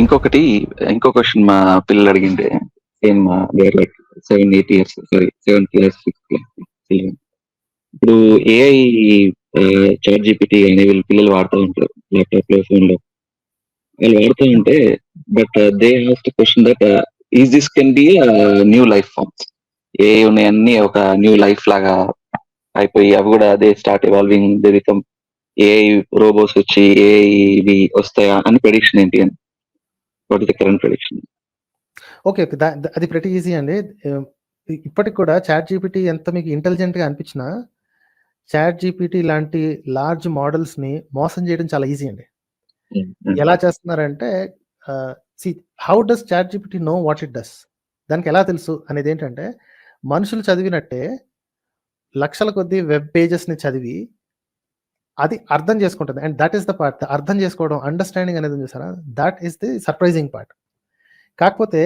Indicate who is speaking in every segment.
Speaker 1: ఇంకొకటి ఇంకో క్వశ్చన్ మా పిల్లలు అడిగిండే same there like 7-8 years, sorry 7 class 6 class ఇప్పుడు ఏఐ చాట్ జీపీటీ అని వీళ్ళు పిల్లలు వాడుతూ ఉంటారు ల్యాప్టాప్ లో ఫోన్ లో. వాళ్ళు వాడుతూ ఉంటే but they have to question that is this can be new life forms. AI ఉన్నాయన్నీ ఒక న్యూ లైఫ్ లాగా అయిపోయి అవి కూడా they start evolving, they become AI robots వచ్చి ఏఐ ఇవి వస్తాయా అని ప్రెడిక్షన్ ఏంటి అని? What is the current prediction?
Speaker 2: Okay okay అది ప్రతి ఈజీ అండి. ఇప్పటికి కూడా చాట్ జీపీటీ ఎంత మీకు ఇంటెలిజెంట్గా అనిపించినా చాట్ జీపీటీ లాంటి లార్జ్ మోడల్స్ని మోసం చేయడం చాలా ఈజీ అండి. ఎలా చేస్తున్నారంటే how does ChatGPT know what it does? దానికి ఎలా తెలుసు అనేది ఏంటంటే, మనుషులు చదివినట్టే లక్షల కొద్ది వెబ్ పేజెస్ని చదివి అది అర్థం చేసుకుంటుంది. And that is the part, అర్థం చేసుకోవడం, అండర్స్టాండింగ్ అనేది చూసారా, that is the surprising part. కాకపోతే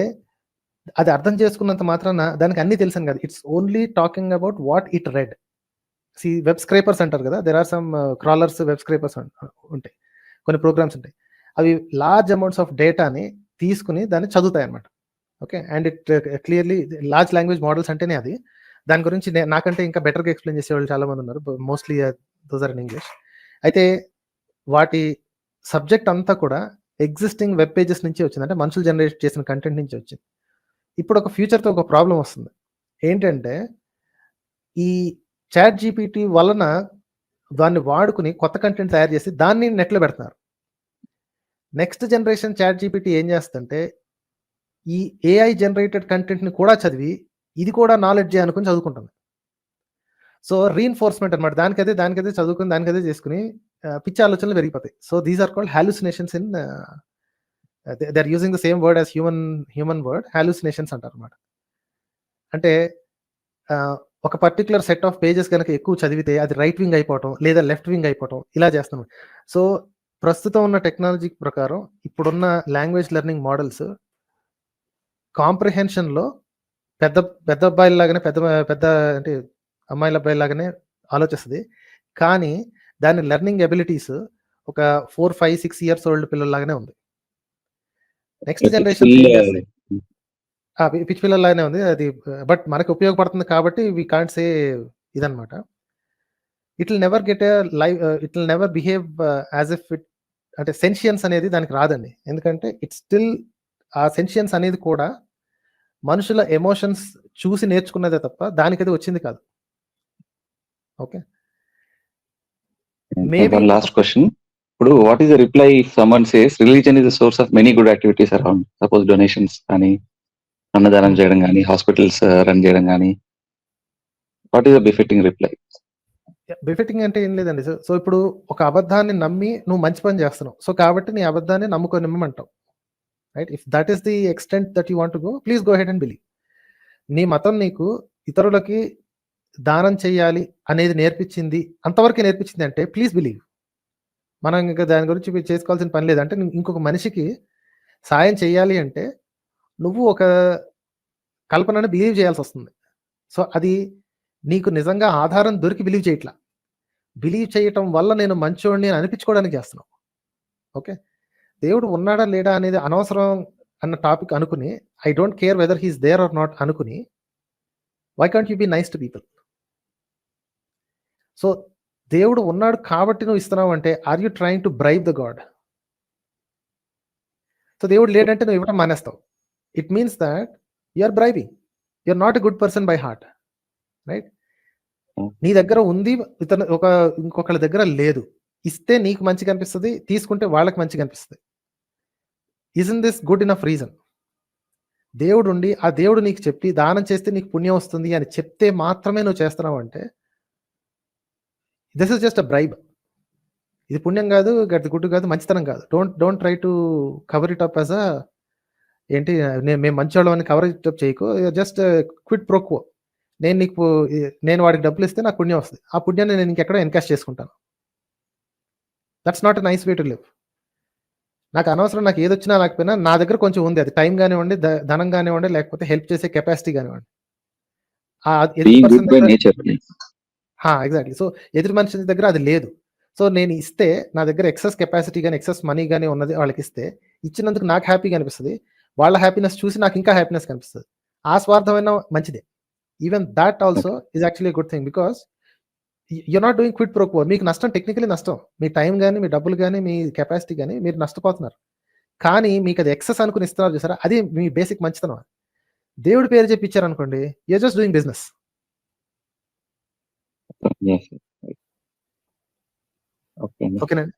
Speaker 2: అది అర్థం చేసుకున్నంత మాత్రాన దానికి అన్నీ తెలుసాను కదా, it's only talking about what it read. Web scrapers అంటారు కదా, there are some crawlers, web scrapers ఉంటాయి, కొన్ని ప్రోగ్రామ్స్ ఉంటాయి. అవి లార్జ్ అమౌంట్స్ ఆఫ్ డేటాని తీసుకుని దాన్ని చదువుతాయి అనమాట. Okay, and it clearly large language models అంటేనే అది. దాని గురించి నాకంటే ఇంకా బెటర్గా ఎక్స్ప్లెయిన్ చేసేవాళ్ళు చాలా మంది ఉన్నారు, mostly those are in English. అయితే వాటి సబ్జెక్ట్ అంతా కూడా ఎగ్జిస్టింగ్ వెబ్ పేజెస్ నుంచి వచ్చింది, అంటే మనుషులు జనరేట్ చేసిన కంటెంట్ నుంచి వచ్చింది. ఇప్పుడు ఒక ఫ్యూచర్తో ఒక ప్రాబ్లం వస్తుంది ఏంటంటే, ఈ చాట్ జీపీటీ వలన దాన్ని వాడుకుని కొత్త కంటెంట్ తయారు చేసి దాన్ని నెట్లో పెడుతున్నారు. నెక్స్ట్ జనరేషన్ చాట్ జీపీటీ ఏం చేస్తుందంటే, ఈ ఏఐ జనరేటెడ్ కంటెంట్ని కూడా చదివి ఇది కూడా నాలెడ్జ్ అనుకుని చదువుకుంటుంది. సో రీఎన్ఫోర్స్మెంట్ అనమాట, దానికదే చదువుకుని దానికదే చేసుకుని పిచ్చి ఆలోచనలు పెరిగిపోతాయి. So these are called hallucinations in they are using the same word as human word, hallucinations అంటారు అనమాట. అంటే ఒక పర్టికులర్ సెట్ ఆఫ్ పేజెస్ కనుక ఎక్కువ చదివితే అది రైట్ వింగ్ అయిపోవటం లేదా లెఫ్ట్ వింగ్ అయిపోవటం ఇలా చేస్తున్నాం. సో ప్రస్తుతం ఉన్న టెక్నాలజీ ప్రకారం ఇప్పుడున్న లాంగ్వేజ్ లెర్నింగ్ మోడల్స్ కాంప్రిహెన్షన్లో పెద్ద అబ్బాయిలాగానే పెద్ద అంటే అమ్మాయిల అబ్బాయిలాగానే ఆలోచిస్తుంది, కానీ దాని లెర్నింగ్ ఎబిలిటీస్ ఒక 4-5-6 years ఓల్డ్ పిల్లల్లాగానే ఉంది. నెక్స్ట్ జనరేషన్ పిచ్ పిల్లల్లాగానే ఉంది అది, బట్ మనకు ఉపయోగపడుతుంది కాబట్టి వీ కాంట్ సే ఇదనమాట. It will never get a live, it will never behave as if it, అంటే సెన్షియన్స్ అనేది దానికి రాదండి. ఎందుకంటే ఇట్ స్టిల్ ఆ సెన్షియన్స్ అనేది కూడా మనుషుల ఎమోషన్స్ చూసి నేర్చుకున్నదే తప్ప దానికది వచ్చింది కాదు. Okay,
Speaker 1: maybe last question. ఇప్పుడు what is the reply if someone says religion is the source of many good activities around, suppose donations కానీ, అన్నదానం చేయడం కానీ, హాస్పిటల్స్ రన్ చేయడం కానీ, what is the befitting reply?
Speaker 2: Befitting అంటే ఏం లేదండి. సో ఇప్పుడు ఒక అబద్ధాన్ని నమ్మి నువ్వు మంచి పని చేస్తున్నావు, సో కాబట్టి నీ అబద్ధాన్ని నమ్మమంటావు, right? If that is the extent that you want to go, please go ahead and believe. నీ మతం నీకు ఇతరులకి దానం చేయాలి అనేది నేర్పించింది, అంతవరకే నేర్పించింది అంటే ప్లీజ్ బిలీవ్. మనం ఇంకా దాని గురించి చేసుకోవాల్సిన పని లేదు. అంటే ఇంకొక మనిషికి సాయం చేయాలి అంటే నువ్వు ఒక కల్పనని బిలీవ్ చేయాల్సి వస్తుంది. సో అది నీకు నిజంగా ఆధారం దొరికి బిలీవ్ చేయట్లా, బిలీవ్ చేయటం వల్ల నేను మంచోడిని అనిపించుకోవడానికి చేస్తున్నావు. ఓకే, దేవుడు ఉన్నాడా లేడా అనేది అనవసరం అన్న టాపిక్ అనుకుని, I don't care whether he's there or not అనుకుని, why can't you be nice to people? So దేవుడు ఉన్నాడు కాబట్టి నువ్వు ఇస్తున్నావు అంటే, are you trying to bribe the God? So దేవుడు లేడంటే నువ్వు ఇవ్వడం మానేస్తావు. It means that you are bribing, you are not a good person by heart, right? నీ దగ్గర ఉంది, ఇంకొకళ్ళ దగ్గర లేదు. ఇస్తే నీకు మంచిగా అనిపిస్తుంది, తీసుకుంటే వాళ్ళకి మంచిగా అనిపిస్తుంది. Isn't this good enough reason? దేవుడు ఉండి ఆ దేవుడు నీకు చెప్పి దానం చేస్తే నీకు పుణ్యం వస్తుంది అని చెప్తే మాత్రమే నువ్వు చేస్తున్నావు అంటే, this is just a bribe. ఇది పుణ్యం కాదు, గుడ్ కాదు, మంచితనం కాదు. Don't try to cover it up as ఏంటి మేము మంచివాళ్ళం అని కవర్ ఇట్ అప్ చేయకు. Just quid pro quo. నేను వాడికి డబ్బులు ఇస్తే నాకు పుణ్యం వస్తుంది, ఆ పుణ్యాన్ని నేను ఇంకెక్కడో ఎన్కాష్ చేసుకుంటాను. That's not a nice way to live. నాకు అనవసరం, నాకు ఏది వచ్చినా లేకపోయినా నా దగ్గర కొంచెం ఉంది, అది టైం కానివ్వండి, ధనం కానివ్వండి, లేకపోతే హెల్ప్ చేసే కెపాసిటీ కానివ్వండి. ఎగ్జాక్ట్లీ. సో ఎదుటి మనిషి దగ్గర అది లేదు. సో నేను ఇస్తే, నా దగ్గర ఎక్సెస్ కెపాసిటీ కానీ ఎక్సెస్ మనీ కానీ ఉన్నది వాళ్ళకి ఇస్తే, ఇచ్చినందుకు నాకు హ్యాపీగా అనిపిస్తది. వాళ్ళ హ్యాపీనెస్ చూసి నాకు ఇంకా హ్యాపీనెస్ కనిపిస్తది. ఆ స్వార్థమైన మంచిదే. Even that also is actually good thing because you're not doing quid pro quo. మీకు నష్టం టెక్నికలీ నష్టం. మీ టైం గాని, మీ డబ్బులు గాని, మీ కెపాసిటీ గాని మీరు నష్టపోతున్నారు. కానీ మీకు అది ఎక్సెస్ అనుకుని ఇస్తున్నారు చూసారా? అది మీ బేసిక్ మంచితనం. దేవుడి పేరు చెప్పి ఇచ్చారనుకోండి, you're just doing business.
Speaker 1: Yes, sir. Right. Okay అండి.
Speaker 2: ఓకేనండి.